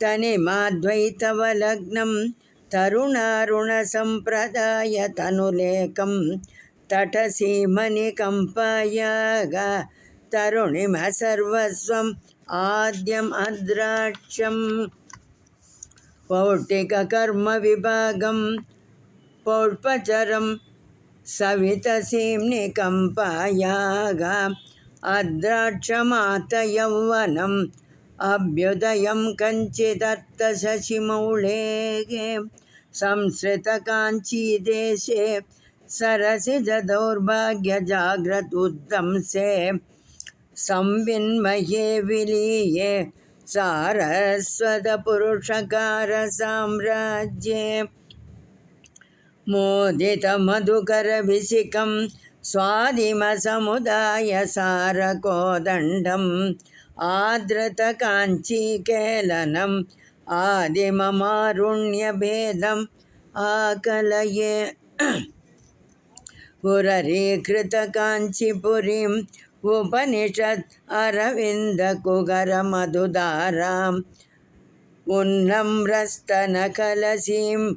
तनिमाद्वैतवलग्नं तरुणारुणसम्प्रदायतनुलेकं तटसीमनिकम्पायाग तरुणिम सर्वस्वम् आद्यम् अद्राक्षम् पौष्टिककर्मविभागं पौष्पचरं सवितसीं निकम्पायाग अद्राक्षमातयौवनम् अभ्युदयं कञ्चिदर्थशशिमौळेः संसृतकाञ्चीदेशे सरसिजदौर्भाग्यजाग्रदुद्धंसे संविन्मये विलीये सारस्वतपुरुषकारसाम्राज्ये मोदितमधुकरविशिखं स्वादिमसमुदायसारकोदण्डम् आदृतकाञ्चीकेलनम् आदिममारुण्यभेदम् आकलये पुररीकृतकाञ्चीपुरीम् उपनिषत् अरविन्दकुहरमधुधाराम् उन्नम्रस्तनकलसीम्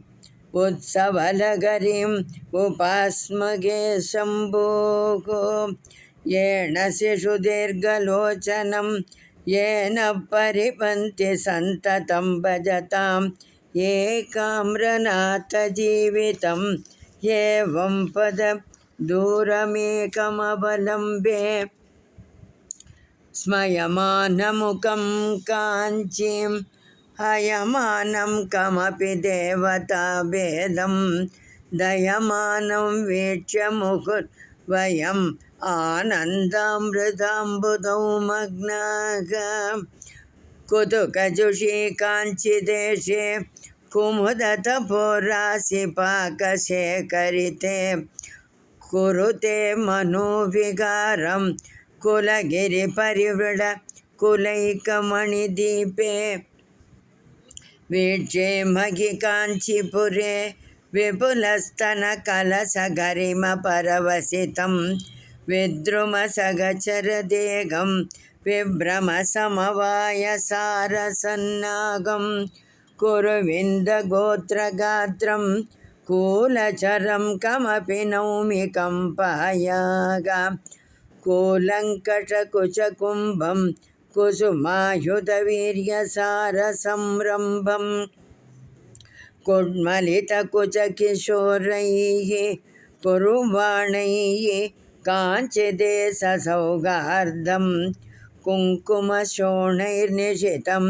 उत्सवलहरीम् उपास्मगे शम्भोः येन शिशुदीर्घलोचनं येन परिपन्ति सन्ततं भजताम् एकाम्रनाथजीवितम् एवं पद दूरमेकमवलम्बे स्मयमानमुखं काञ्चीं हयमानं कमपि देवताभेदं दयमानं वीक्ष्य मुहुर्वयम् आनन्दामृताम्बुधौ मग्नाः कुतुकजुषी काञ्चिदेशे कुमुदतपोराशिपाकशेखरिते कुरुते मनोविकारं कुलगिरिपरिवृढ कुलैकमणिदीपे वीक्षे महि काञ्चीपुरे विपुलस्तनकलशगरिमपरवसितं विद्रुमसगचरदेहं विभ्रमसमवायसारसन्नागं कुरुविन्दगोत्रगात्रं कूलचरं कमपि नौमि कम्पायाग कूलङ्कषकुचकुम्भं कुसुमायुधवीर्यसारसंरम्भं कुड्मलितकुचकिशोरैः कुरुवाणैः काञ्चिदेशसौहार्दं कुङ्कुमशोणैर्निशितं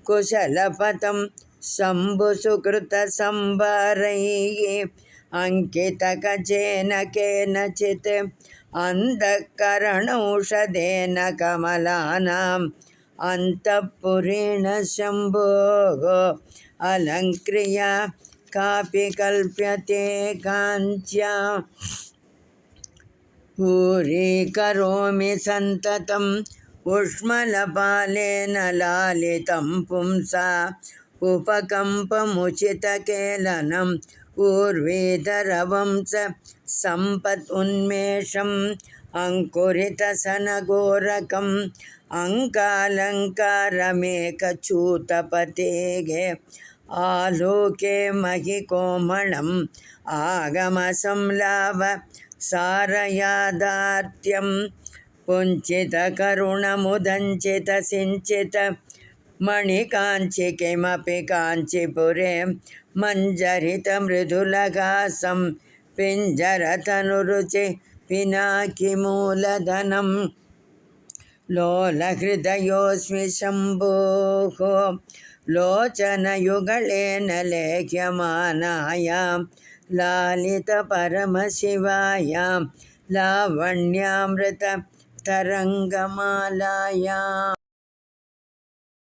कुशलपथं शम्भुसुकृतसंभारैः अङ्कितकचेन केनचित् अन्धःकरणौषधेन कमलानाम् अन्तःपुरेण शम्भोः अलङ्क्रिया कापि कल्प्यते काञ्च्या पूरीकरोमि सन्ततम् उष्मलपालेन लालितं पुंसा उपकम्पमुचितकेलनम् ऊर्वीधरवंश सम्पत् उन्मेषम् अङ्कुरितसनगोरकम् अङ्कालङ्कारमेकचूतपतेः आलोके महिकोमणम् आगमसंलाभ सारयादार्त्यं पुञ्चितकरुणमुदञ्चितसिञ्चित मणिकाञ्चि किमपि काञ्चीपुरे मञ्जरितमृदुलहासं पिञ्जरतनुरुचि पिनाकिमूलधनं लोलहृदयोऽस्मि शम्भोः लोचनयुगलेन लेख्यमानायां लालितपरमशिवायां लावण्यामृततरङ्गमालायाम्।